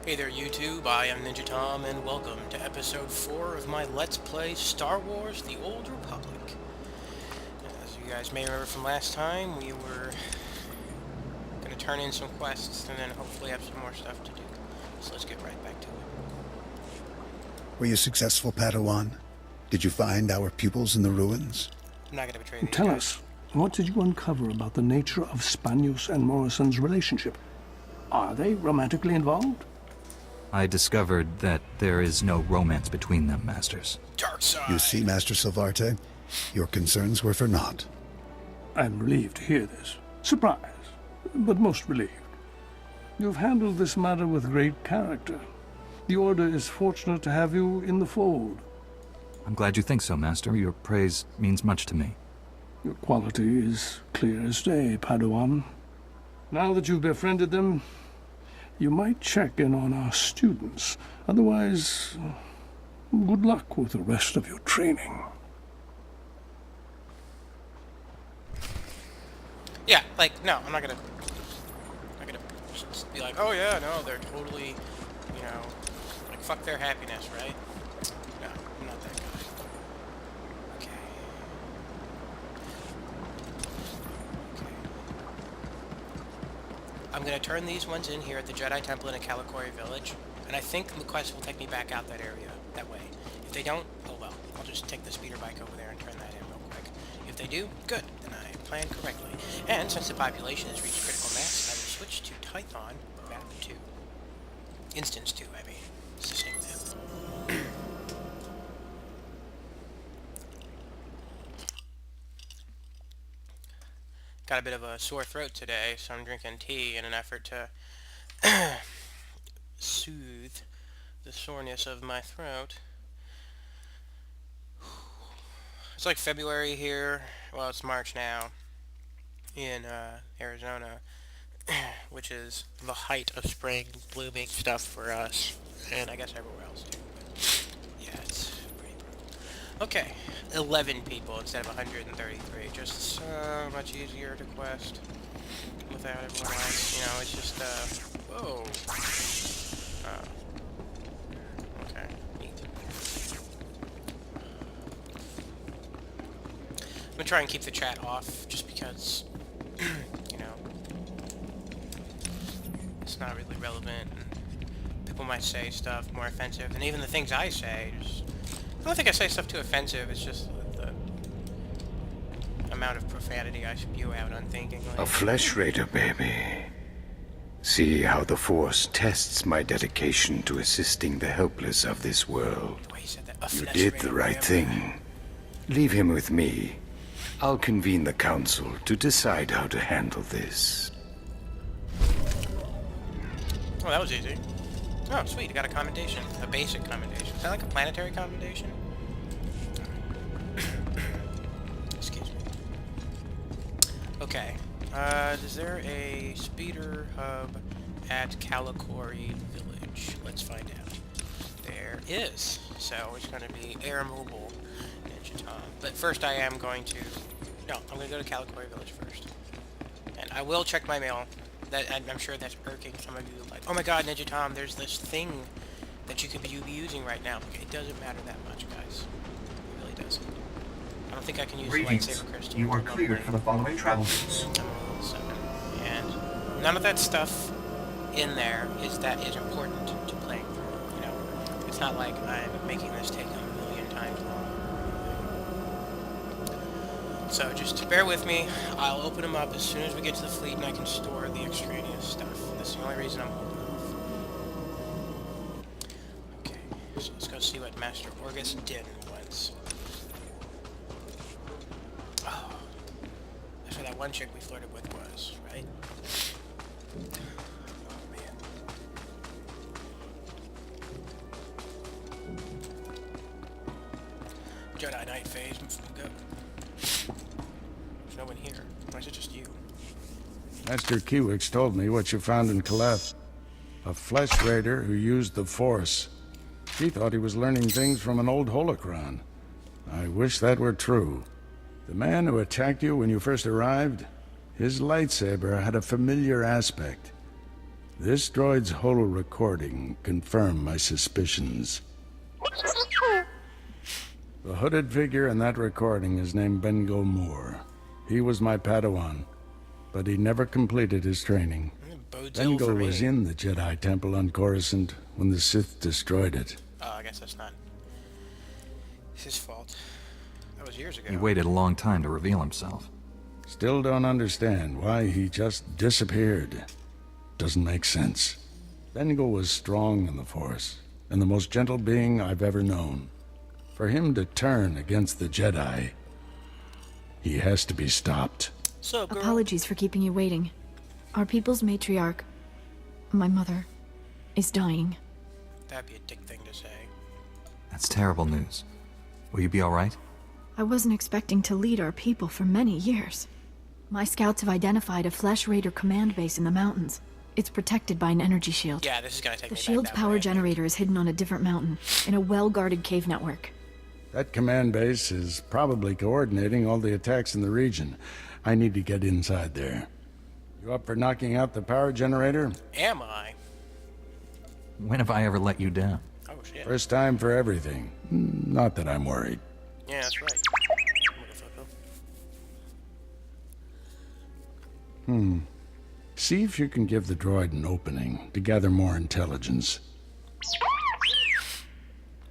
Hey there YouTube, I am Ninja Tom and welcome to episode 4 of my Let's Play Star Wars The Old Republic. As you guys may remember from last time, we were going to turn in some quests and then hopefully have some more stuff to do. So let's get right back to it. Were you successful, Padawan? Did you find our pupils in the ruins? I'm not going to betray these Tell guys. us, what did you uncover about the nature of Spanius and Morrison's relationship? Are they romantically involved? I discovered that there is no romance between them, Masters. Dark side! You see, Master Silvarte, your concerns were for naught. I'm relieved to hear this. Surprised, but most relieved. You've handled this matter with great character. The Order is fortunate to have you in the fold. I'm glad you think so, Master. Your praise means much to me. Your quality is clear as day, Padawan. Now that you've befriended them, you might check in on our students. Otherwise, good luck with the rest of your training. Yeah, like, no, I'm not gonna just be like, oh yeah, no, they're totally, you know, like, fuck their happiness, right? No, I'm not that guy. Okay. I'm going to turn these ones in here at the Jedi Temple in Kalikori Village, and I think the quest will take me back out that area, that way. If they don't, oh well, I'll just take the speeder bike over there and turn that in real quick. If they do, good, then I planned correctly. And since the population has reached critical mass, I will switch to Tython Map 2. Instance 2, I mean. It's the same thing. Got a bit of a sore throat today, so I'm drinking tea in an effort to soothe the soreness of my throat. It's like February here. Well, it's March now in Arizona, which is the height of spring blooming stuff for us, and I guess everywhere else too. But yeah, it's pretty brutal. Okay, 11 people instead of 133. Just so much easier to quest without everyone else. You know, it's just whoa. Okay, neat. I'm gonna try and keep the chat off, just because, you know, it's not really relevant, and people might say stuff more offensive, and even the things I say, I don't think I say stuff too offensive, it's just the amount of profanity I spew out unthinkingly. A flesh raider, baby. See how the Force tests my dedication to assisting the helpless of this world. The way he said that, a You flesh did raider, the right yeah. thing. Leave him with me. I'll convene the council to decide how to handle this. Oh, that was easy. Oh, sweet, I got a commendation. A basic commendation. Is that like a planetary commendation? Excuse me. Okay. Is there a speeder hub at Kalikori Village? Let's find out. There is. So it's going to be Air Mobile Ninja Tom. But first I am going to... No, I'm going to go to Kalikori Village first. And I will check my mail. I'm sure that's irking some of you. Like, oh my god, Ninja Tom, there's this thing that you could be using right now. Okay, it doesn't matter that much, guys. It really doesn't. I don't think I can use the Greetings. lightsaber crystal. You are cleared for the following travel routes. I'm a level 7. And none of that stuff in there is important to playing through, you know? It's not like I'm making this take a million times long. So just bear with me. I'll open them up as soon as we get to the fleet and I can store the extraneous stuff. That's the only reason I'm holding off. Okay, so let's go see what Master Orgus Din was. Oh, that's what that one chick we flirted with was, right? Oh, man. Jedi Knight phase, go. There's no one here. Why is it just you? Master Kiwix told me what you found in Caleth. A flesh raider who used the Force. He thought he was learning things from an old holocron. I wish that were true. The man who attacked you when you first arrived, his lightsaber had a familiar aspect. This droid's holo recording confirmed my suspicions. The hooded figure in that recording is named Bengo Moore. He was my Padawan, but he never completed his training. Bengo was in the Jedi Temple on Coruscant when the Sith destroyed it. Oh, I guess that's not his fault. That was years ago. He waited a long time to reveal himself. Still don't understand why he just disappeared. Doesn't make sense. Bengo was strong in the Force, and the most gentle being I've ever known. For him to turn against the Jedi, he has to be stopped. So, girl. Apologies for keeping you waiting. Our people's matriarch, my mother, is dying. That'd be a dick thing to say. That's terrible news. Will you be all right? I wasn't expecting to lead our people for many years. My scouts have identified a Flesh Raider command base in the mountains. It's protected by an energy shield. Yeah, this is gonna take The me shield's back that power way. generator is hidden on a different mountain, in a well-guarded cave network. That command base is probably coordinating all the attacks in the region. I need to get inside there. You up for knocking out the power generator? Am I? When have I ever let you down? Oh, shit. First time for everything. Not that I'm worried. Yeah, that's right. Motherfucker. See if you can give the droid an opening to gather more intelligence.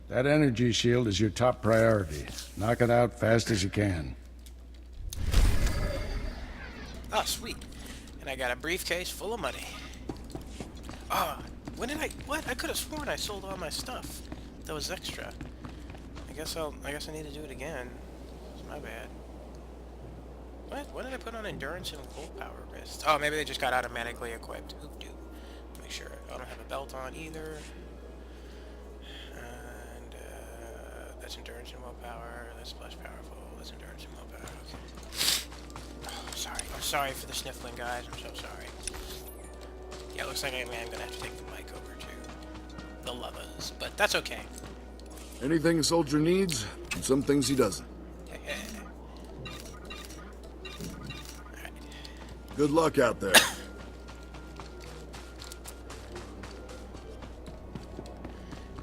That energy shield is your top priority. Knock it out fast as you can. Oh, sweet. And I got a briefcase full of money. Ah, when did I... What? I could have sworn I sold all my stuff. That was extra. I guess I need to do it again. It's my bad. What did I put on endurance and cold power wrist? Oh, maybe they just got automatically equipped. Oop, dude. Make sure I don't have a belt on either. And that's endurance and willpower. That's less powerful. That's endurance and willpower. Okay. Oh, sorry. I'm sorry for the sniffling, guys. I'm so sorry. Yeah, it looks like I'm gonna have to take the mic over to the lovers, but that's okay. Anything a soldier needs, and some things he doesn't. Good luck out there.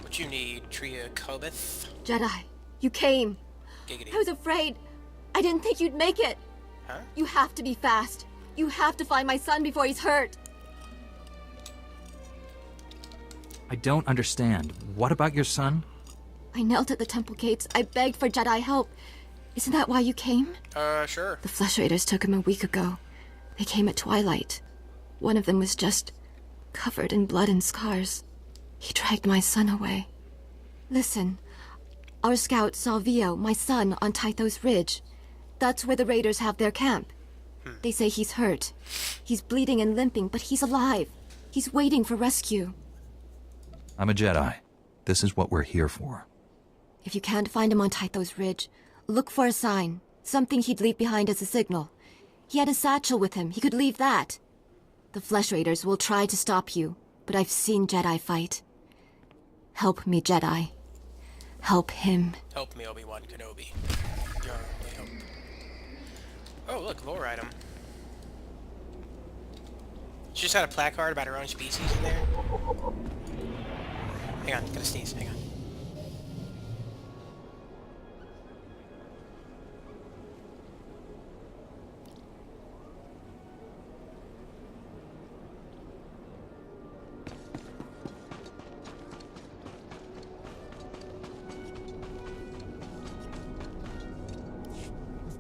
What you need, Tria Kobeth? Jedi, you came. Giggity. I was afraid. I didn't think you'd make it. Huh? You have to be fast. You have to find my son before he's hurt. I don't understand. What about your son? I knelt at the temple gates. I begged for Jedi help. Isn't that why you came? Sure. The Flesh Raiders took him a week ago. They came at twilight. One of them was just covered in blood and scars. He dragged my son away. Listen, our scout saw Vio, my son, on Tythos Ridge. That's where the Raiders have their camp. They say he's hurt. He's bleeding and limping, but he's alive. He's waiting for rescue. I'm a Jedi. This is what we're here for. If you can't find him on Tythos Ridge, look for a sign. Something he'd leave behind as a signal. He had a satchel with him. He could leave that. The Flesh Raiders will try to stop you, but I've seen Jedi fight. Help me, Jedi. Help him. Help me, Obi-Wan Kenobi. Your only hope. Oh, look, lore item. She just had a placard about her own species in there. Hang on, gotta sneeze, hang on.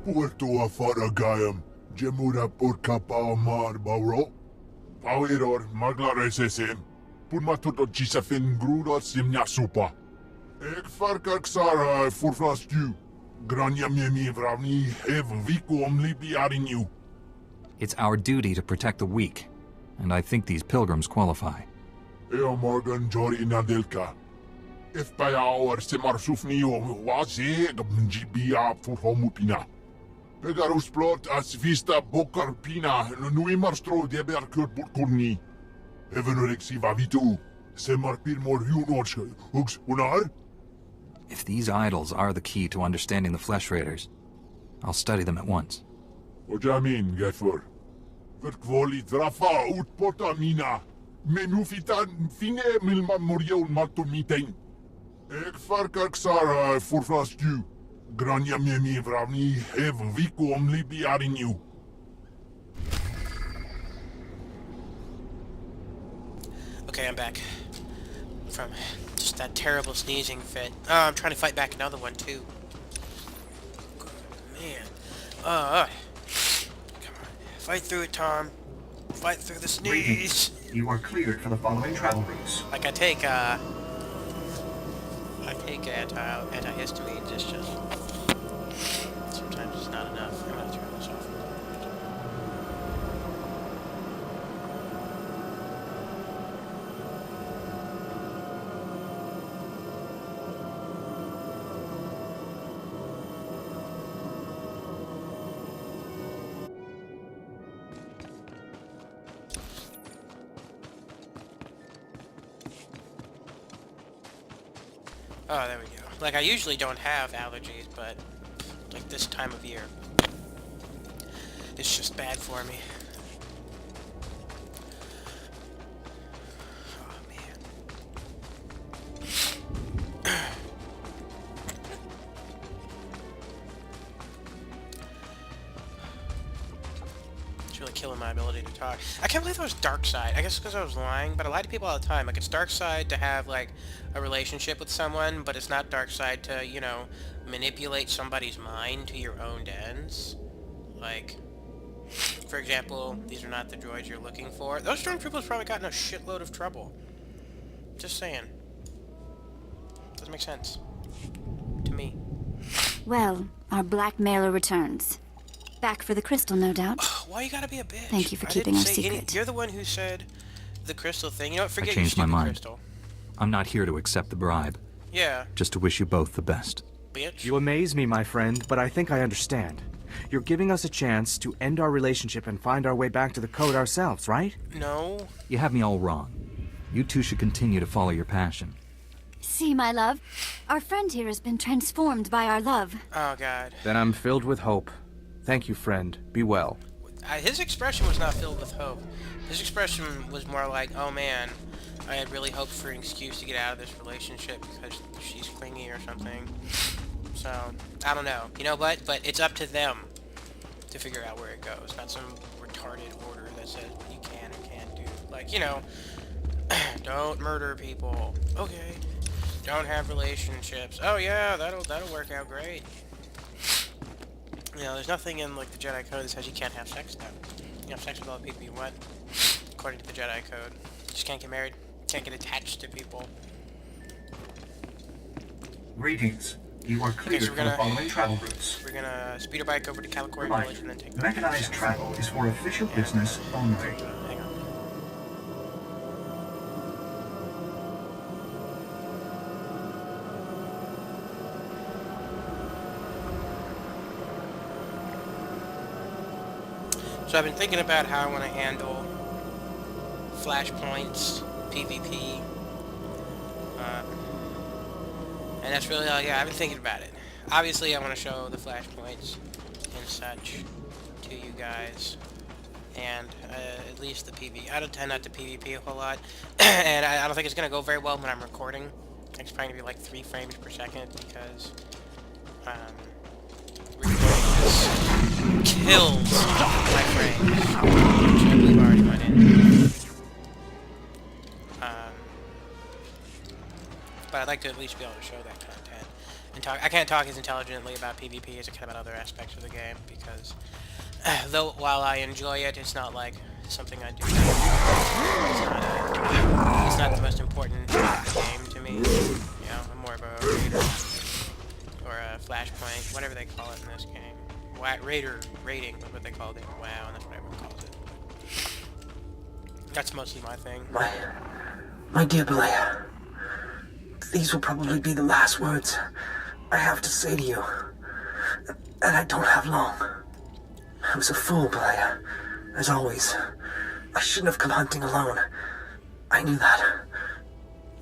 Puerto Faragayam, Jemura Purkapa Mar Bauro. Power Maglaresesim. Purmatoto Chisafin Gruda Simnya Supa. Ek Farkak Sara Furflastu. Grania Mimi Vravni Hev Viku Omlipi Arinu. It's our duty to protect the weak, and I think these pilgrims qualify. Eo Morgan Jori Nadelka. If by our Semarsufni Wasi Gabnjibia Furhomupina. Pegarus plot as vista Bokarpina, Nui Marstro de Berkurt Burkurni. Evenurexi Vavitu, Semarpir Morjunoch, Hooks Unar? If these idols are the key to understanding the Flesh Raiders, I'll study them at once. Ojamin, Gefur. Verkvoli Drafa ut Potamina. Menufitan fine milma morion matumitain. Ek farkak Sara forflastu. Grania memi vravni hev viku omlibi arinu. Okay, I'm back. From just that terrible sneezing fit. Oh, I'm trying to fight back another one, too. Man. Come on. Fight through it, Tom. Fight through the sneeze. You are cleared for the following travel routes. Like, I take antihistamines, it's just... sometimes it's not enough. I'm gonna turn this off. Oh, there we go. Like, I usually don't have allergies, but like this time of year, it's just bad for me. Oh, man. It's really killing my ability to talk. I can't believe it was Darkseid. I guess because I was lying, but I lie to people all the time. Like, it's Darkseid to have, like, a relationship with someone, but it's not Darkseid to, you know, manipulate somebody's mind to your own ends. Like, for example, these are not the droids you're looking for. Those stormtroopers probably got in a shitload of trouble. Just saying. Doesn't make sense. To me. Well, our blackmailer returns. Back for the crystal, no doubt. Why you gotta be a bitch? Thank you for keeping our secret. You're the one who said the crystal thing. You know what? Forget I changed my your stupid mind. crystal. I'm not here to accept the bribe. Yeah. Just to wish you both the best. Bitch. You amaze me, my friend, but I think I understand. You're giving us a chance to end our relationship and find our way back to the code ourselves, right? No. You have me all wrong. You two should continue to follow your passion. See, my love, our friend here has been transformed by our love. Oh, God. Then I'm filled with hope. Thank you, friend. Be well. His expression was not filled with hope. His expression was more like, oh man, I had really hoped for an excuse to get out of this relationship because she's clingy or something. So, I don't know. You know what? But it's up to them to figure out where it goes. Not some retarded order that says what you can or can't do. Like, you know, don't murder people. Okay. Don't have relationships. Oh yeah, that'll work out great. You know, there's nothing in, like, the Jedi Code that says you can't have sex now. You can have sex with all the people you want, according to the Jedi Code. You just can't get married. Can't get attached to people. Greetings. You are cleared for the following travel routes. We're gonna speeder bike over to Calicori Reminder, Village and then take the mechanized travel is for official business only. Hang on. So I've been thinking about how I want to handle flashpoints, PvP, and that's really all. Yeah, I've been thinking about it. Obviously, I want to show the flashpoints and such to you guys, and at least the PvP. I don't tend not to PvP a whole lot, and I don't think it's gonna go very well when I'm recording. It's probably gonna be like 3 frames per second because recording just kills my frames, which I believe already went in. But I'd like to at least be able to show that content and talk. I can't talk as intelligently about PvP as I can about other aspects of the game because, though while I enjoy it, it's not like something I do. It's not the most important game to me. You know, I'm more of a raider or a flashpoint, whatever they call it in this game. Raider rating, that's what they called it. WoW, and that's what everyone calls it. That's mostly my thing. My dear Belaya, these will probably be the last words I have to say to you. And I don't have long. I was a fool, Belaya, as always. I shouldn't have come hunting alone. I knew that.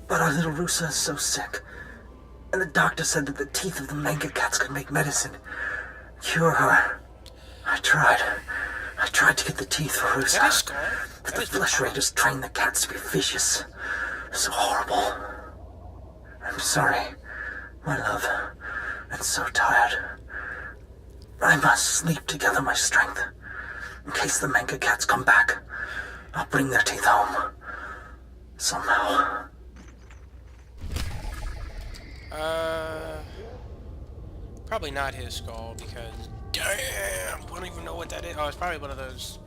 But our little Rusa is so sick. And the doctor said that the teeth of the manga cats could make medicine. Cure her. I tried to get the teeth for Rusa. The flesh raiders train the cats to be vicious. So horrible. I'm sorry, my love. I'm so tired. I must sleep to gather my strength. In case the Menka cats come back, I'll bring their teeth home. Somehow. Probably not his skull, because... Damn! I don't even know what that is. Oh, it's probably one of those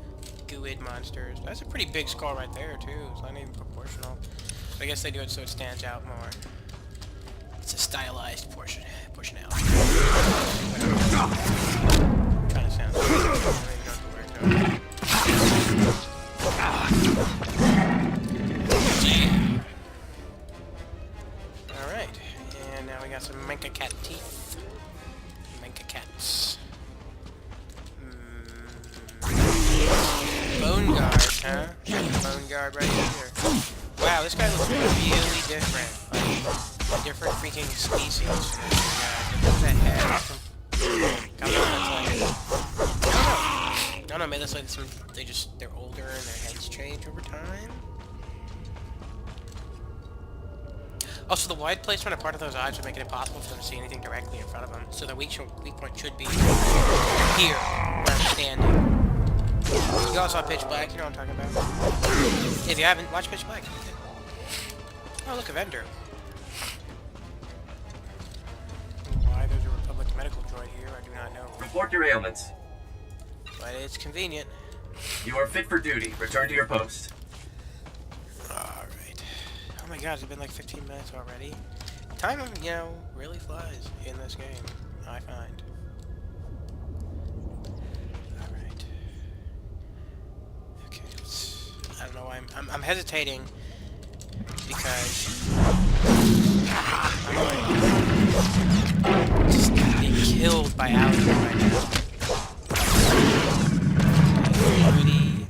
Guid monsters. That's a pretty big skull right there, too. It's not even proportional. I guess they do it so it stands out more. It's a stylized portionality. Kind of sounds like Alright, and now we got some Menka cat teeth. Menka cats. Bone guard, huh? Bone guard right here. Wow, this guy looks really different. Like, a different freaking species. Look at that head. No, maybe that's like they're older and their heads change over time. Also, the wide placement of part of those eyes would make it impossible for them to see anything directly in front of them. So the weak point should be here, where I'm standing. You guys saw Pitch Black, you know what I'm talking about. If you haven't, watch Pitch Black. Oh, look, a vendor. Why there's a Republic medical droid here, I do not know. Report your ailments. But it's convenient. You are fit for duty. Return to your post. Alright. Oh my god, it's been like 15 minutes already. Time, you know, really flies in this game, I find. Alright. Okay, I don't know why I'm hesitating because I'm just being killed by Alex right now. Pretty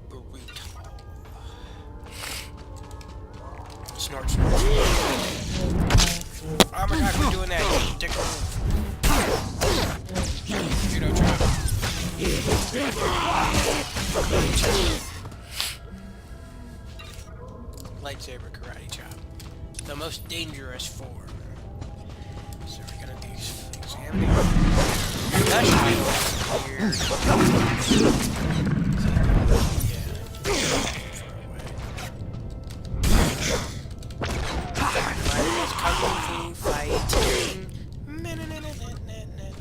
brutal. Snort. Oh my god, we're doing that. Dick move. Judo chop. Lightsaber karate chop. The most dangerous form. So we're gonna be examining that here.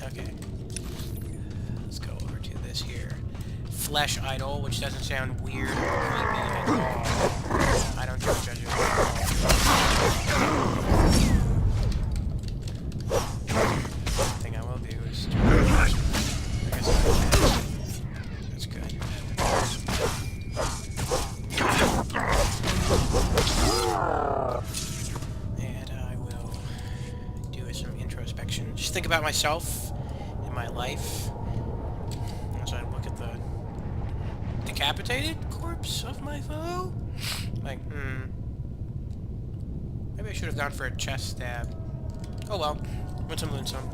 Okay. Let's go over to this here. Flesh idol, which doesn't sound weird or creepy at all. I don't judge it. The thing I will do is that's good. And I will do some introspection. Just think about myself in my life as I look at the decapitated corpse of my foe. Like, maybe I should have gone for a chest stab. Oh well, win some, lose some.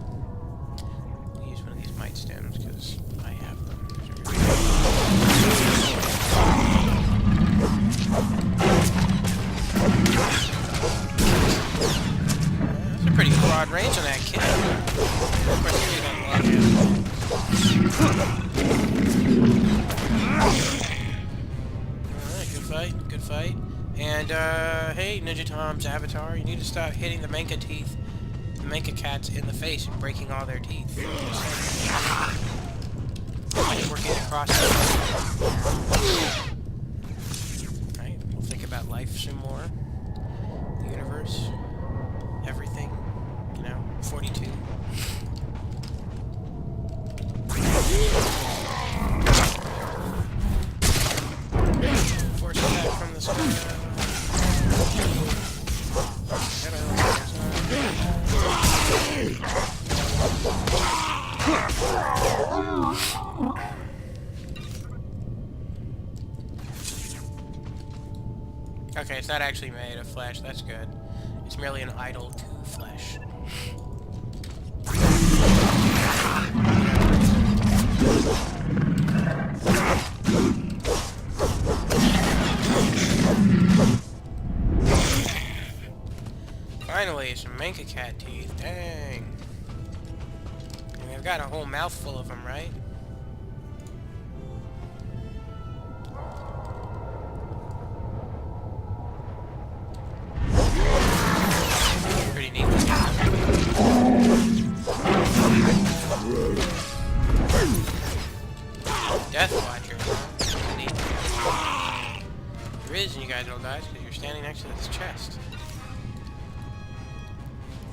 I'll use one of these might stems because I have them. That's a pretty broad range on that kid. Of course, you don't love him. Alright, good fight. And, hey, Ninja Tom's avatar, you need to stop hitting the Menka teeth, the Menka cats in the face and breaking all their teeth. I'm working across it. Alright, we'll think about life some more. The universe. Everything. You know, 42. Force attack from the sky. Okay, it's not actually made of flesh, that's good. It's merely an idol to flesh. Finally, some Manka cat teeth. Dang. And we've got a whole mouthful of them, right? Pretty neat. Death Watcher. Neat. The reason you guys know that is because you're standing next to this chest.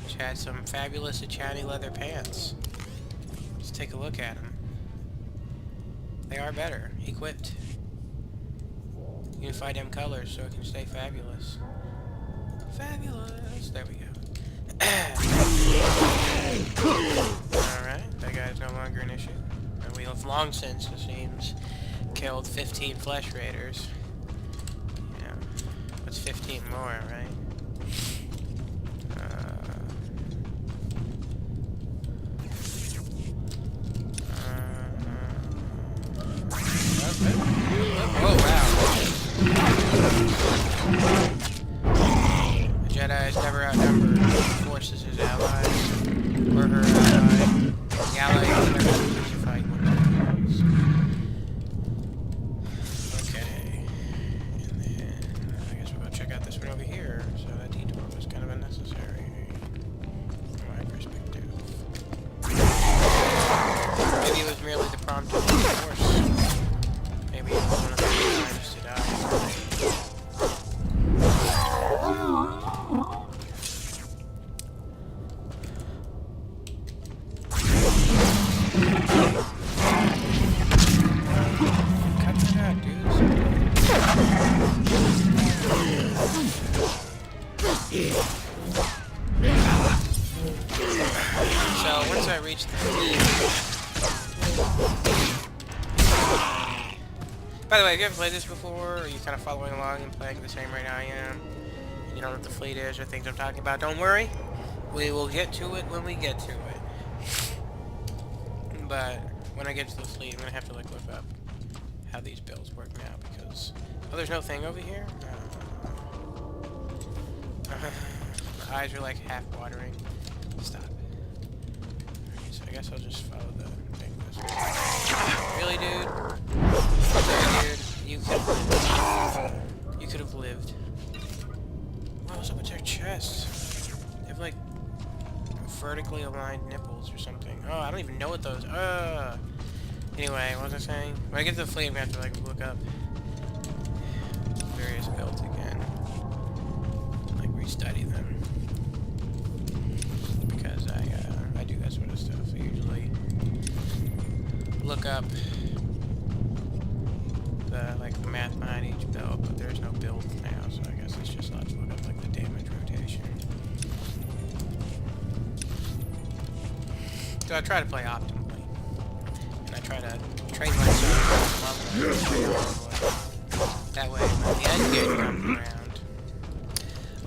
Which has some fabulous Achani leather pants. Just take a look at them. They are better. Equipped. Unified M colors so it can stay fabulous. Fabulous! There we go. Alright, that guy's no longer an issue. And we have long since, it seems, killed 15 flesh raiders. You know, what's 15 more, right? Oh, wow. The Jedi is never outnumbered. The Force is his allies. Or her ally. The ally is never chooses to fight one of his enemies. Okay. And then, I guess we'll go check out this one over here. So that detour was kind of unnecessary. From my perspective. Maybe it was merely the prompt of the Force. Maybe it was one of the times to die. Cut that out, dudes. So once I reach the By the way, have you ever played this before? Or are you kind of following along and playing the same right now I am? And you don't know what the fleet is or things I'm talking about? Don't worry. We will get to it when we get to it. But when I get to the fleet, I'm going to have to look up how these builds work now because... Oh, there's no thing over here? My eyes are like half watering. Stop. Okay, so I guess I'll just follow the thing this way. Really, dude? Dude, you could have lived. What was up with their chests? They have like vertically aligned nipples or something. Oh, I don't even know what those. Anyway, what was I saying? When I get to the fleet, I'm gonna have to like look up various builds again, like restudy them because I do that sort of stuff. I usually look up the math behind each build, but there's no build now, so I guess it's just let's look up like the damage rotation. So I try to play optimally, and I try to train myself that way when the end game comes around,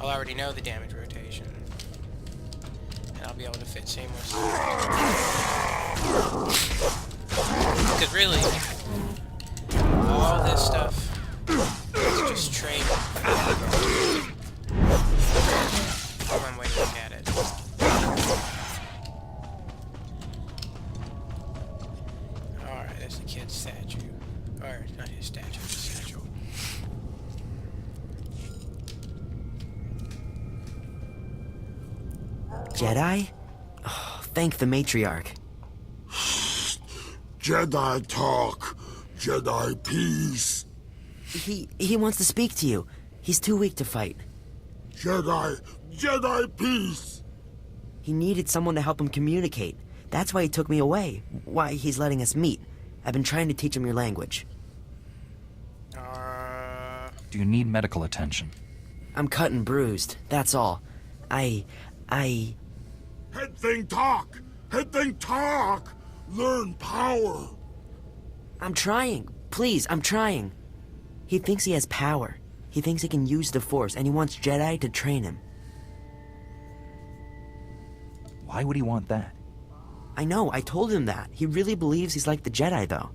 I'll already know the damage rotation, and I'll be able to fit seamlessly. Because really, all this stuff is just training. One way to look at it. Alright, that's the kid's statue. Or, not his statue, his statue. Jedi? Oh, thank the matriarch. Jedi talk. Jedi peace. He wants to speak to you. He's too weak to fight. Jedi peace. He needed someone to help him communicate. That's why he took me away. Why he's letting us meet. I've been trying to teach him your language. Do you need medical attention? I'm cut and bruised, that's all. Head thing talk. Head thing talk. Learn power. I'm trying. Please, I'm trying. He thinks he has power. He thinks he can use the Force, and he wants Jedi to train him. Why would he want that? I know, I told him that. He really believes he's like the Jedi, though.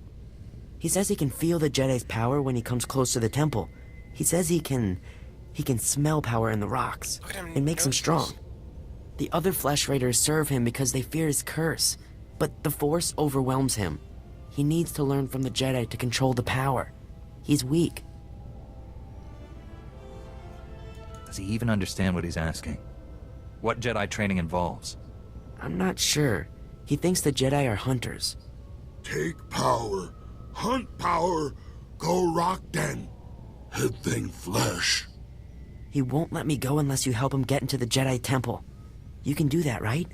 He says he can feel the Jedi's power when he comes close to the temple. He says he can smell power in the rocks. It makes him strong. The other Flesh Raiders serve him because they fear his curse. But the Force overwhelms him. He needs to learn from the Jedi to control the power. He's weak. Does he even understand what he's asking? What Jedi training involves? I'm not sure. He thinks the Jedi are hunters. Take power. Hunt power. Go Rockden. Head thing flesh. He won't let me go unless you help him get into the Jedi Temple. You can do that, right?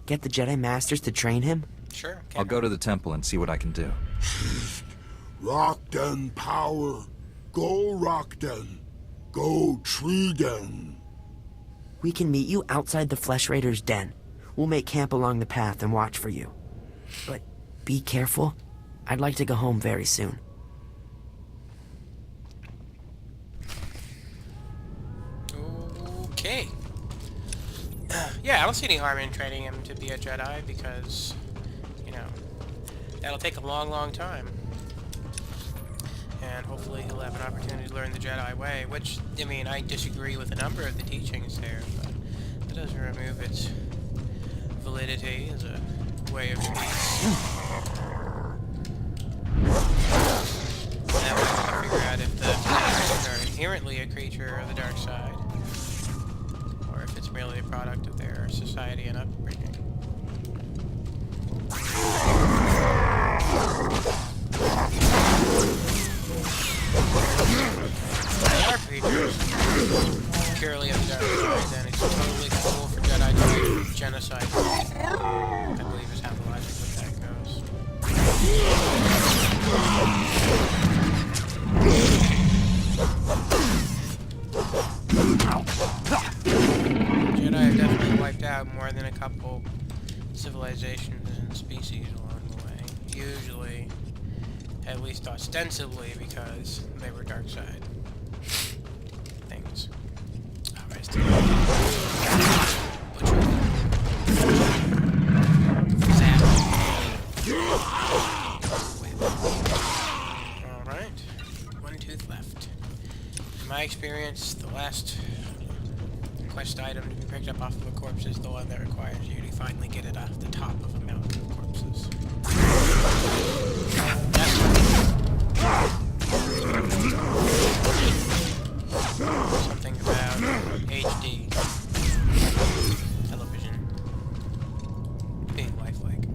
Get the Jedi Masters to train him? Sure. I'll go to the temple and see what I can do. Rockden power. Go Rockden. Go Treeden. We can meet you outside the Flesh Raiders' den. We'll make camp along the path and watch for you. But be careful. I'd like to go home very soon. Okay. Yeah, I don't see any harm in training him to be a Jedi because, you know, that'll take a long, long time. And hopefully he'll have an opportunity to learn the Jedi way, which, I mean, I disagree with a number of the teachings there, but that doesn't remove its validity as a way of peace. Now we have to figure out if the Jedi are inherently a creature of the dark side, or if it's merely a product of their society and upbringing. They are creatures purely of the dark side, then it's totally cool for Jedi to do genocide. I believe is how the logic of that goes. Jedi have definitely wiped out more than a couple civilizations and species along the way. Usually, at least ostensibly, because they were dark side things. Alright, one tooth left. In my experience, the last quest item to be picked up off of a corpse is the one that requires you to finally get it off the top of a mountain of corpses. Something about HD television being lifelike.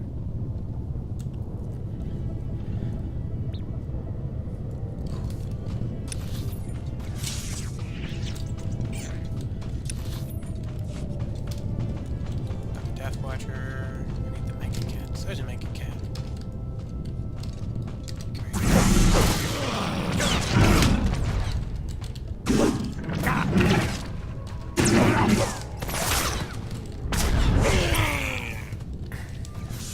Death Watcher. We need the Mega Cats. There's a Mega Cat.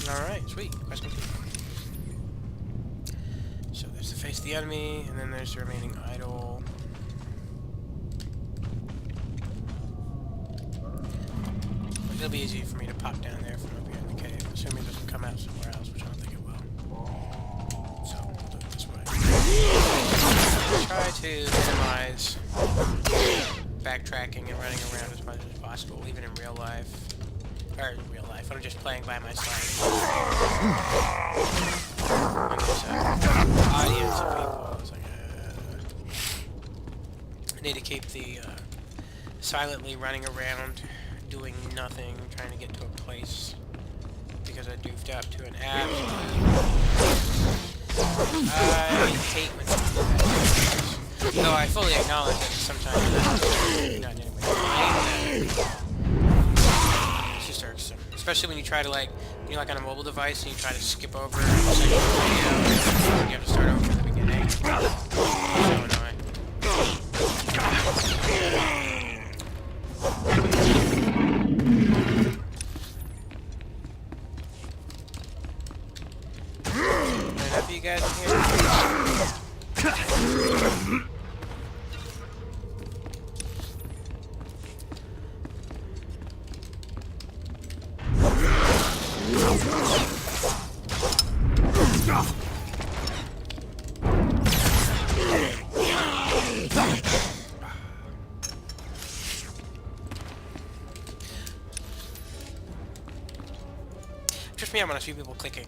Alright, sweet. Quest complete. So there's the face of the enemy, and then there's the remaining idol. It'll be easy for me to pop down there from up here in the cave, assuming it doesn't come out somewhere else, which I don't think it will. So, we'll do it this way. Try to minimize backtracking and running around as much as possible, even in real life. Or in real life, when I'm just playing by myself. When there's an audience of people, it's like, I need to keep the silently running around, doing nothing, trying to get to a place, because I doofed out to an app. I hate when people do that. Though I fully acknowledge that sometimes that's not anyway. It's just irksome. Especially when you try to, like, when you're like on a mobile device and you try to skip over a section of the video, you have to start over at the beginning. It's so annoying. Enough of you guys in here? trips me out when I see people clicking.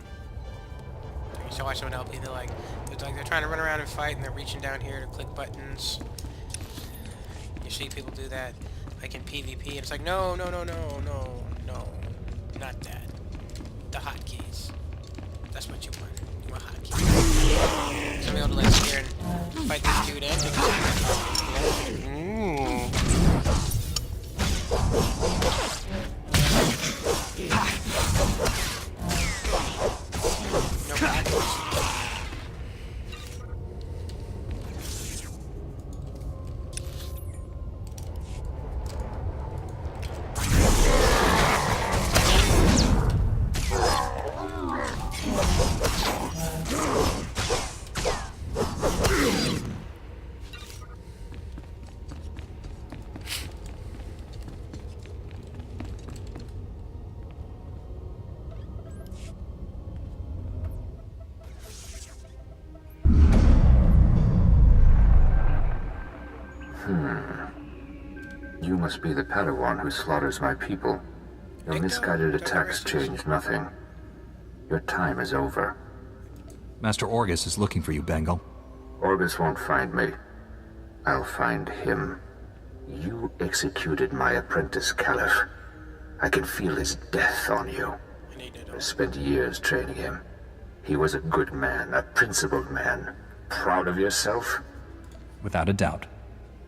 You should watch someone LP, they're trying to run around and fight, and they're reaching down here to click buttons. You see people do that, like in PvP, and it's like, no, not that. The hotkeys. That's what you want. You want hotkeys. So I'm able to like sit here and fight this dude and take no hotkeys. You must be the Padawan who slaughters my people. Your misguided attacks changed nothing. Your time is over. Master Orgus is looking for you, Bengal. Orgus won't find me. I'll find him. You executed my apprentice, Caliph. I can feel his death on you. I spent years training him. He was a good man, a principled man. Proud of yourself? Without a doubt.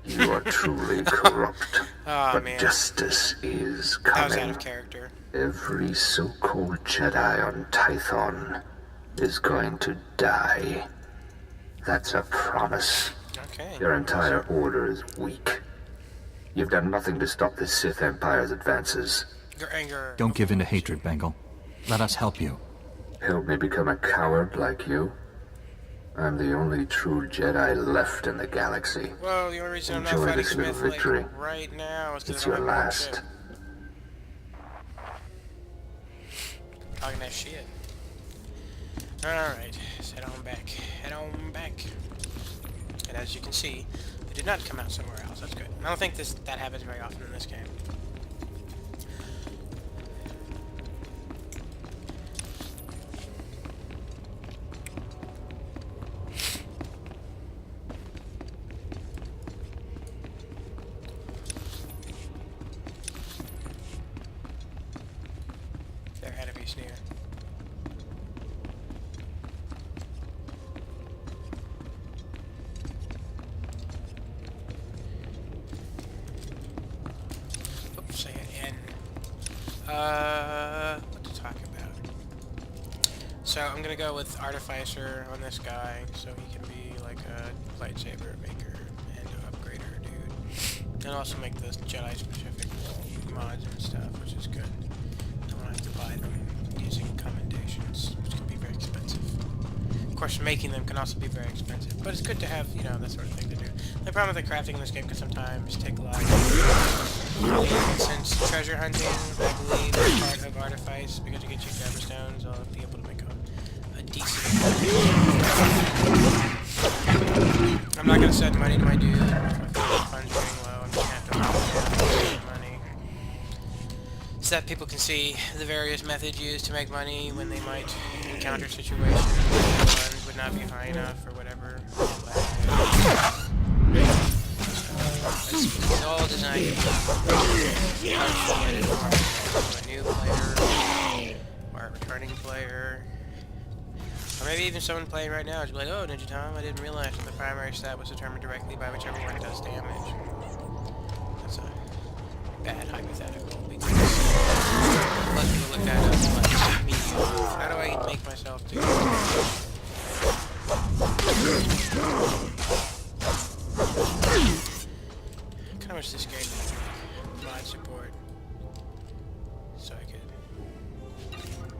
You are truly corrupt. But man. Justice is That was coming. out of character. Every so-called Jedi on Tython is going to die. That's a promise. Okay. Your entire order is weak. You've done nothing to stop the Sith Empire's advances. Your anger. Don't give in to hatred, Bengal. Let us help you. Help me become a coward like you? I'm the only true Jedi left in the galaxy. Well, the only reason I'm not Enjoy fighting this little Smith victory. like, right now is because It's I don't your have my own last. ship. Talking that shit. Alright, let's head on back. Head on back. And as you can see, it did not come out somewhere else. That's good. I don't think that happens very often in this game. They're enemies near. Oops, say it in. What to talk about? So I'm gonna go with Artificer on this guy, so he can be like a lightsaber maker and upgrader dude, and also make those Jedi specific mods and stuff, which is good. I don't have to buy them using commendations, which can be very expensive. Of course, making them can also be very expensive, but it's good to have, you know, that sort of thing to do. The problem with the crafting in this game can sometimes take a lot of since treasure hunting, I believe, is part of Artifice, because you get your Gemstones, I'll be able to make a decent... I'm not gonna send money to my dude. My funds are getting low, I'm just gonna have to money. So that people can see the various methods used to make money when they might encounter situations where the funds would not be high enough or whatever. It's all designed to be a new player, or a returning player, or maybe even someone playing right now is like, oh, Ninja Tom, I didn't realize that the primary stat was determined directly by whichever one does damage. That's a bad hypothetical, because let me look that up, like, me. How do I make myself do I kinda wish this game had mod support, so I could...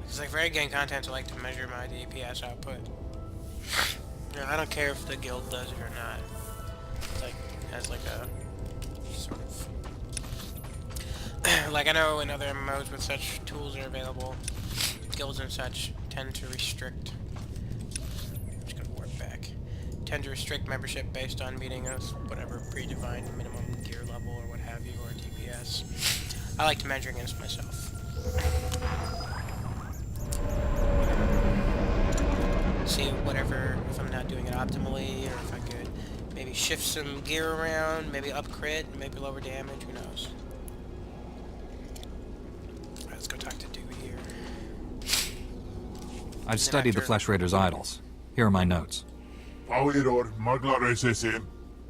Because like for in-game content, I like to measure my DPS output. You know, I don't care if the guild does it or not. It's like, as like a sort of... like I know in other MMOs with such tools are available, guilds and such tend to restrict... I'm just gonna warp back. Tend to restrict membership based on meeting a whatever predefined minimum gear level or what have you, or DPS. I like to measure against myself. see whatever, if I'm not doing it optimally, or if I could maybe shift some gear around, maybe up crit, maybe lower damage, who knows. Alright, let's go talk to Dewey here. I've studied the Flesh Raiders' idols. Here are my notes. Pauwiror, maglar SSM.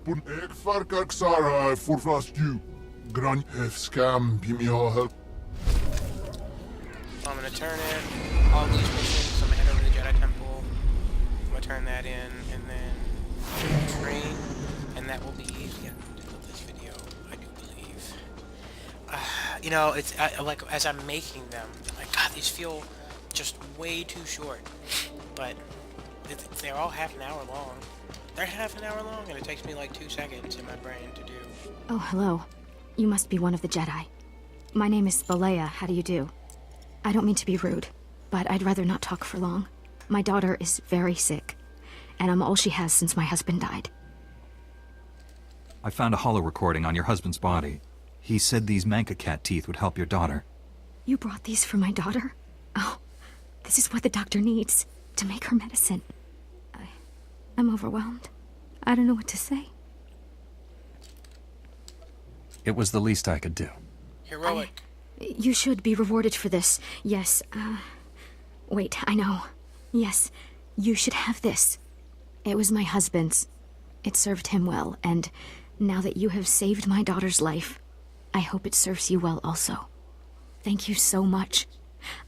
Pun ek farkak Sara for fast you. Gran scam, help. I'm gonna turn in all these missions. I'm gonna head over to the Jedi Temple. I'm gonna turn that in, and then train, and that will be the end of this video, I do believe. You know, it's like as I'm making them, like God, these feel just way too short. But they're all half an hour long. They're half an hour long, and it takes me like 2 seconds in my brain to do. Oh, hello. You must be one of the Jedi. My name is Spalea. How do you do? I don't mean to be rude, but I'd rather not talk for long. My daughter is very sick, and I'm all she has since my husband died. I found a holo recording on your husband's body. He said these Manka cat teeth would help your daughter. You brought these for my daughter? Oh, this is what the doctor needs to make her medicine. I'm overwhelmed. I don't know what to say. It was the least I could do. Heroic. You should be rewarded for this. Yes, wait, I know. Yes, you should have this. It was my husband's. It served him well, and now that you have saved my daughter's life, I hope it serves you well also. Thank you so much.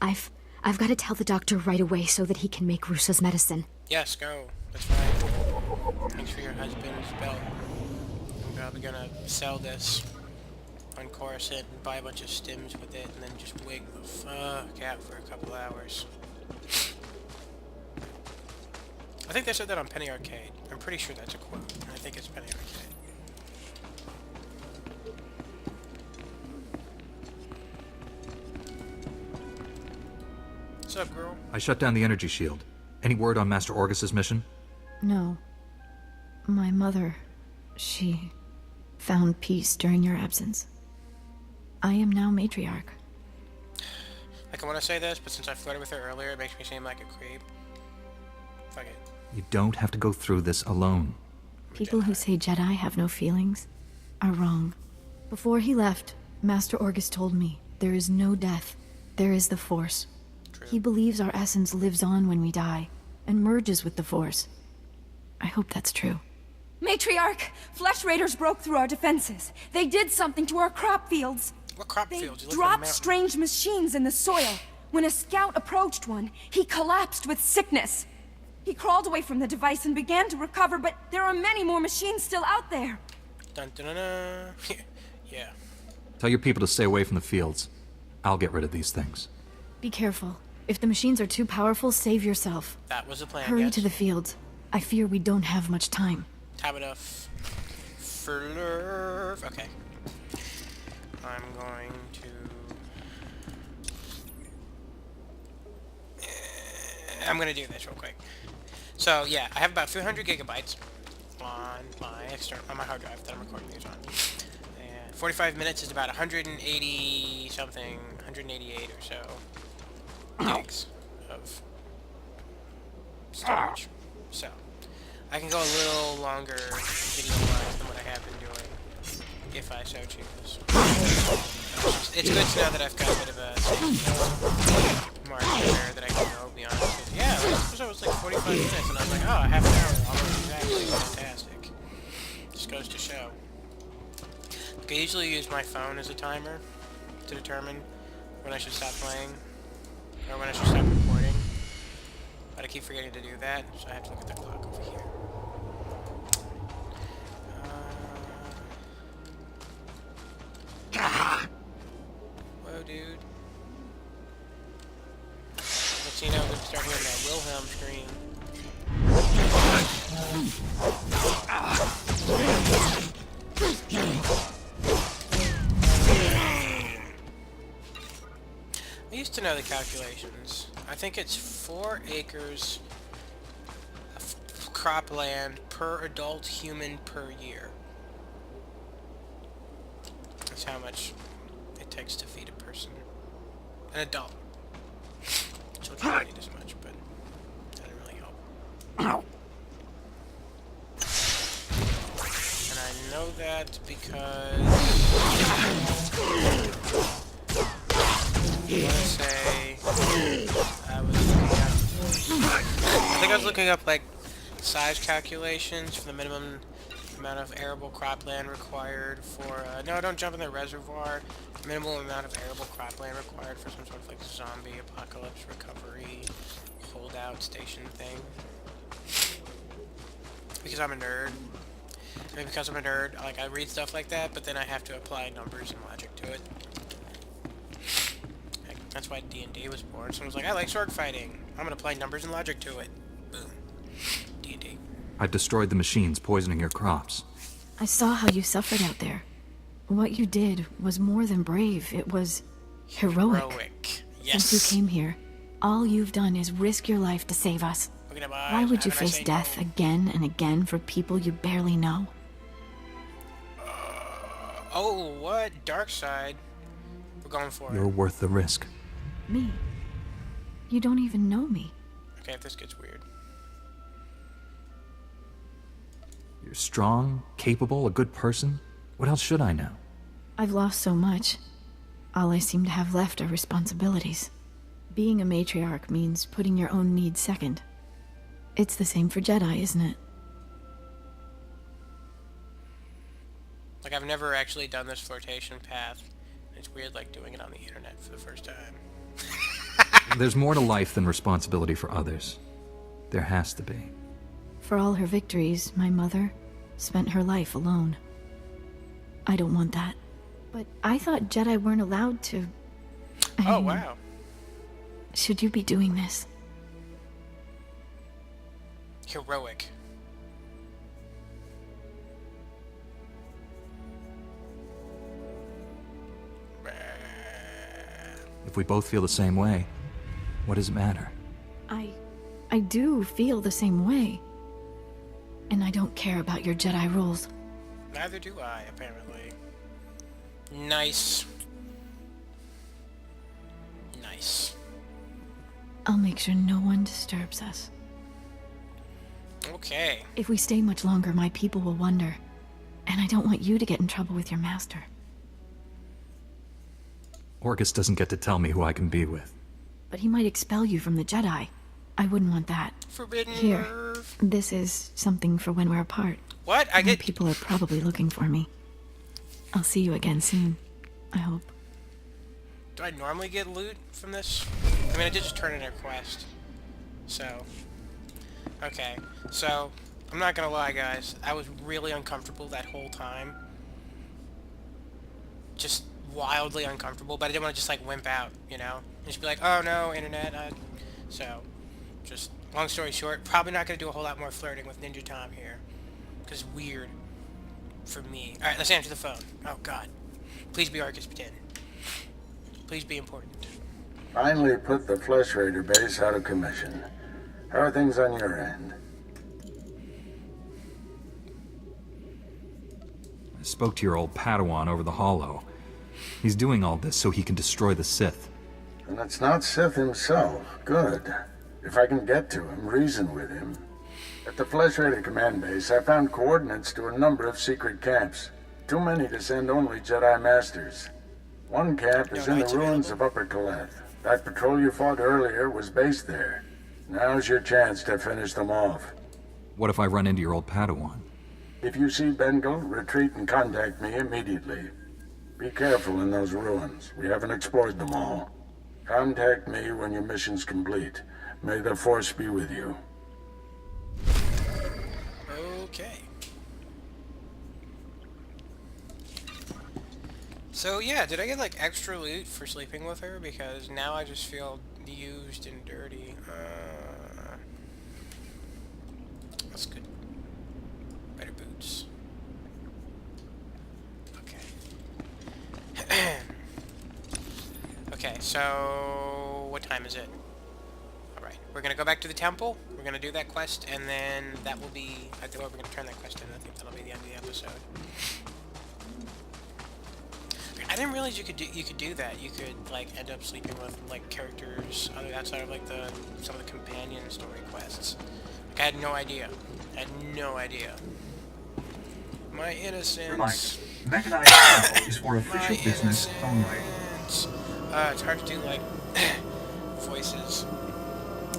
I've got to tell the doctor right away so that he can make Rusa's medicine. Yes, go. That's right. Thanks for your husband's belt. I'm probably gonna sell this on Coruscant and buy a bunch of stims with it, and then just wig the fuck out for a couple hours. I think they said that on Penny Arcade. I'm pretty sure that's a quote. I think it's Penny Arcade. What's up, girl? I shut down the energy shield. Any word on Master Orgus's mission? No. My mother, she found peace during your absence. I am now matriarch. Like, I want to say this, but since I flirted with her earlier, it makes me seem like a creep. Fuck it. You don't have to go through this alone. People who say Jedi have no feelings are wrong. Before he left, Master Orgus told me there is no death, there is the Force. True. He believes our essence lives on when we die, and merges with the Force. I hope that's true. Matriarch! Flesh Raiders broke through our defenses. They did something to our crop fields. What crop fields? They dropped strange machines in the soil. When a scout approached one, he collapsed with sickness. He crawled away from the device and began to recover, but there are many more machines still out there. Dun dun dun dun. Yeah. Tell your people to stay away from the fields. I'll get rid of these things. Be careful. If the machines are too powerful, save yourself. That was the plan, Hurry yes. to the fields. I fear we don't have much time. Tabitha Furlerv. Okay. I'm going to... I'm going to do this real quick. So, yeah, I have about 300 gigabytes on my hard drive that I'm recording these on. And 45 minutes is about 180 something, 188 or so gigs of storage. So, I can go a little longer video-wise than what I have been doing, if I so choose. It's good to know that I've got a bit of a margin there that I can go beyond. Yeah, this episode was like 45 minutes, and I was like, oh, half an hour, almost exactly, fantastic. Just goes to show. Like, I usually use my phone as a timer to determine when I should stop playing, or when I should stop recording. But I keep forgetting to do that, so I have to look at the clock over here. Whoa, dude. Let's see now, we're starting on that Wilhelm screen. I used to know the calculations. I think it's 4 acres of cropland per adult human per year. That's how much it takes to feed a person. An adult. Children don't need as much, but that doesn't really help. And I know that because... Let's say... I think I was looking up, like, size calculations for the minimum amount of arable cropland required for... no, don't jump in the reservoir. Minimal amount of arable cropland required for some sort of, like, zombie apocalypse recovery holdout station thing. Because I'm a nerd. Maybe because I'm a nerd, like, I read stuff like that, but then I have to apply numbers and logic to it. Like, that's why D&D was born. Someone was like, I like sword fighting. I'm gonna apply numbers and logic to it. Boom. D&D. I've destroyed the machines poisoning your crops. I saw how you suffered out there. What you did was more than brave. It was heroic. Yes. Since you came here, all you've done is risk your life to save us. Why would you face death again and again for people you barely know? Oh, what? Dark side. We're going for it. You're worth the risk. Me? You don't even know me. Okay, if this gets weird. You're strong, capable, a good person. What else should I know? I've lost so much. All I seem to have left are responsibilities. Being a matriarch means putting your own needs second. It's the same for Jedi, isn't it? Like, I've never actually done this flirtation path. It's weird, like, doing it on the internet for the first time. There's more to life than responsibility for others. There has to be. For all her victories, my mother spent her life alone. I don't want that. But I thought Jedi weren't allowed to... Oh, wow. Should you be doing this? Heroic. If we both feel the same way, what does it matter? I do feel the same way. And I don't care about your Jedi rules. Neither do I, apparently. Nice. Nice. I'll make sure no one disturbs us. Okay. If we stay much longer, my people will wonder. And I don't want you to get in trouble with your master. Orcus doesn't get to tell me who I can be with. But he might expel you from the Jedi. I wouldn't want that. Forbidden Here, nerve. this is something for when we're apart. What? People are probably looking for me. I'll see you again soon. I hope. Do I normally get loot from this? I mean, I did just turn in a quest. So. Okay. So, I'm not gonna lie, guys. I was really uncomfortable that whole time. Just wildly uncomfortable, but I didn't want to just, like, wimp out, you know? And just be like, oh no, internet. So, just, long story short, probably not gonna do a whole lot more flirting with Ninja Tom here. Because it's weird. For me. Alright, let's answer the phone. Oh, God. Please be Arcus 10. Please be important. Finally put the Flesh Raider base out of commission. How are things on your end? I spoke to your old Padawan over the Hollow. He's doing all this so he can destroy the Sith. And it's not Sith himself. Good. If I can get to him, reason with him. At the Flesh Raider command base, I found coordinates to a number of secret camps. Too many to send only Jedi Masters. One camp is in the ruins of Upper Caleth. That patrol you fought earlier was based there. Now's your chance to finish them off. What if I run into your old Padawan? If you see Bengal, retreat and contact me immediately. Be careful in those ruins. We haven't explored them all. Contact me when your mission's complete. May the Force be with you. Okay. So yeah, did I get like extra loot for sleeping with her? Because now I just feel used and dirty. That's good. Better boots. Okay. Okay, so what time is it? Alright, we're gonna go back to the temple, we're gonna do that quest, and then that will be, I think we're gonna turn that quest in, I think that'll be the end of the episode. I didn't realize you could do that. You could like end up sleeping with like characters outside of like some of the companion story quests. I had no idea. I had no idea. My innocence. Reminder, mechanized travel is for official business only. It's hard to do, like, voices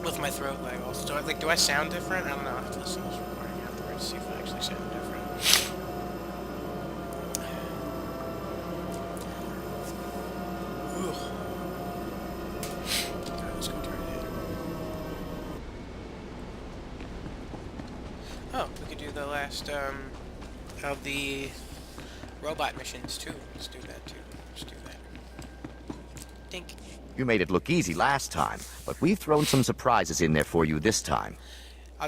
with my throat, like, also. Do I sound different? I don't know. I have to listen to this recording afterwards to see if I actually sound different. Let's go turn it in. Oh, we could do the last, of the robot missions, too. Let's do that, too. Let's do that. Dink. You made it look easy last time, but we've thrown some surprises in there for you this time.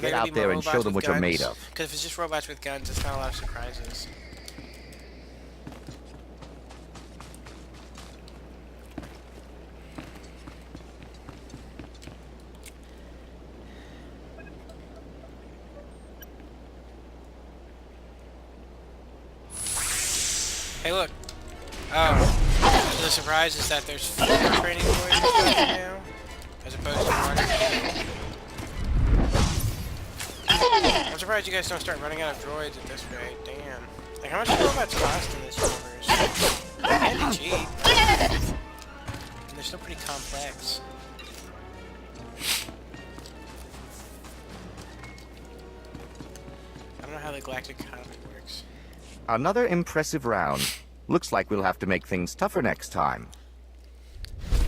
Get out there and show them what you're made of. Because if it's just robots with guns, it's not a lot of surprises. Hey, look. Oh. The surprise is that there's 4 training droids now, as opposed to 1. I'm surprised you guys don't start running out of droids at this rate. Damn. Like, how much do robots cost in this universe? They can't be cheap. And they're still pretty complex. I don't know how the galactic economy works. Another impressive round. Looks like we'll have to make things tougher next time.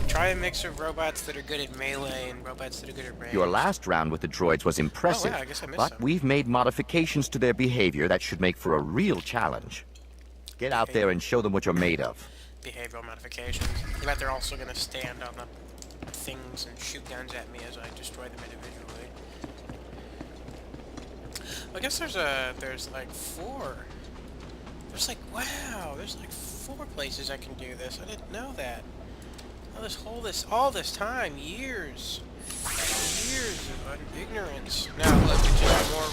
Try a mix of robots that are good at melee and robots that are good at range. Your last round with the droids was impressive, I guess I missed but some. we've made modifications to their behavior that should make for a real challenge. Get out there and show them what you're made of. Behavioral modifications. I bet they're also going to stand on the things and shoot guns at me as I destroy them individually. Well, I guess there's like 4. There's like, wow, there's like 4 places I can do this. I didn't know that. All this time, years of ignorance. Now look, it's just more.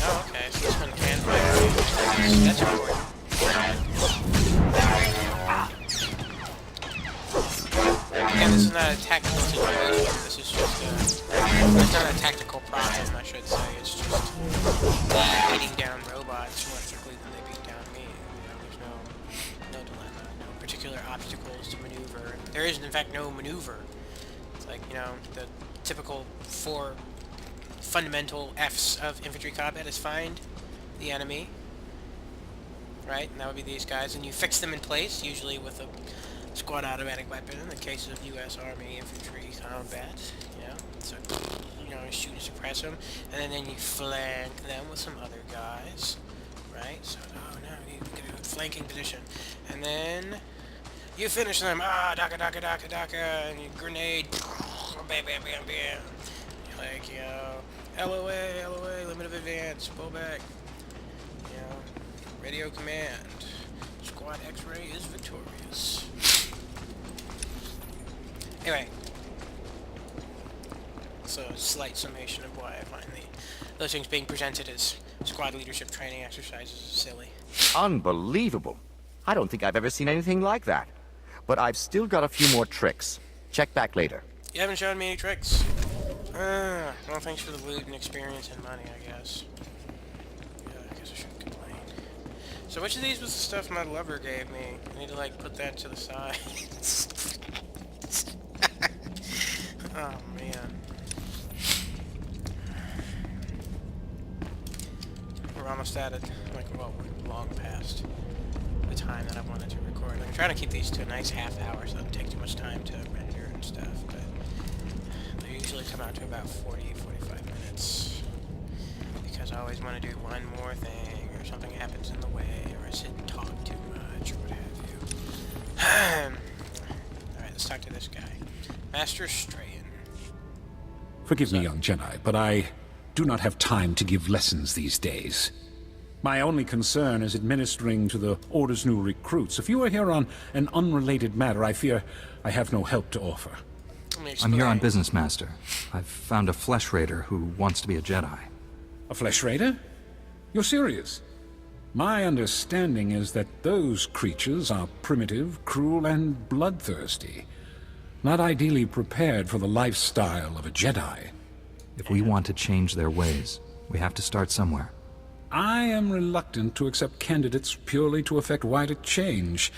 Oh, okay, so this one can fight. That's important. Yeah, this is not a tactical situation. This is just it's not a tactical problem, I should say. It's just beating down robots more quickly than they beat down me. You know, there's no dilemma, no particular obstacles to maneuver. There is, in fact, no maneuver. It's like, you know, the typical 4 fundamental F's of infantry combat is find the enemy, right? And that would be these guys, and you fix them in place, usually with a squad automatic weapon in the case of U.S. Army infantry combat, you know. So, you know, shoot and suppress them, and then you flank them with some other guys, right? So, oh no, you get a flanking position, and then you finish them. Ah, daka, and you grenade, bam, bam, bam, bam. You're like, you know, LOA, limit of advance, pull back. You know, radio command. Squad X-Ray is victorious. Anyway, so a slight summation of why I find those things being presented as squad leadership training exercises is silly. Unbelievable. I don't think I've ever seen anything like that. But I've still got a few more tricks. Check back later. You haven't shown me any tricks. Well, thanks for the loot and experience and money, I guess. Yeah, I guess I shouldn't complain. So which of these was the stuff my lover gave me? I need to, like, put that to the side. Oh, man. We're almost at it. Like, well, we're long past the time that I wanted to record. I'm trying to keep these to a nice half hour so it doesn't take too much time to render and stuff, but they usually come out to about 40-45 minutes. Because I always want to do one more thing, or something happens in the way, or I sit and talk too much, or what have you. Alright, let's talk to this guy. Master Strayan. Forgive me, young Jedi, but I do not have time to give lessons these days. My only concern is administering to the Order's new recruits. If you are here on an unrelated matter, I fear I have no help to offer. I'm here on business, Master. I've found a Flesh Raider who wants to be a Jedi. A Flesh Raider? You're serious? My understanding is that those creatures are primitive, cruel, and bloodthirsty. Not ideally prepared for the lifestyle of a Jedi. If we want to change their ways, we have to start somewhere. I am reluctant to accept candidates purely to effect wider change,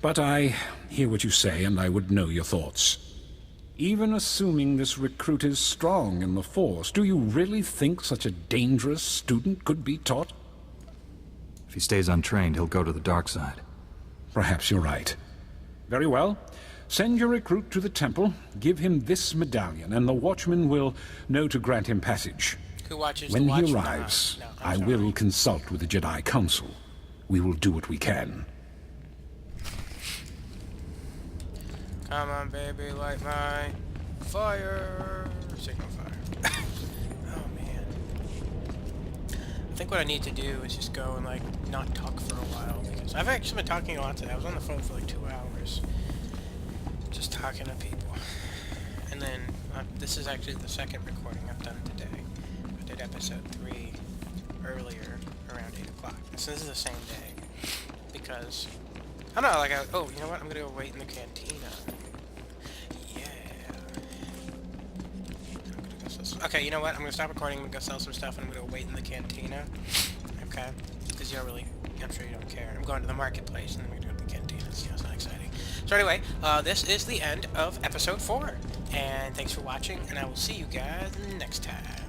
but I hear what you say, and I would know your thoughts. Even assuming this recruit is strong in the Force, do you really think such a dangerous student could be taught? If he stays untrained, he'll go to the dark side. Perhaps you're right. Very well. Send your recruit to the temple, give him this medallion, and the Watchman will know to grant him passage. Who watches when the he Watchman? arrives, No, I will consult with the Jedi Council. We will do what we can. Come on, baby, light my fire. Signal fire. Oh, man. I think what I need to do is just go and, like, not talk for a while, because I've actually been talking a lot today. I was on the phone for, like, 2 hours. Just talking to people. And then, this is actually the second recording I've done today. I did episode 3 earlier, around 8 o'clock. So this is the same day. Because, I don't know, like, oh, you know what? I'm gonna go wait in the cantina. Okay, you know what? I'm gonna stop recording, I'm gonna go sell some stuff, and I'm gonna wait in the cantina. Okay? Because you don't really, I'm sure you don't care. I'm going to the marketplace, and then we're gonna go to the cantina. See, it's not exciting. So anyway, this is the end of episode 4. And thanks for watching, and I will see you guys next time.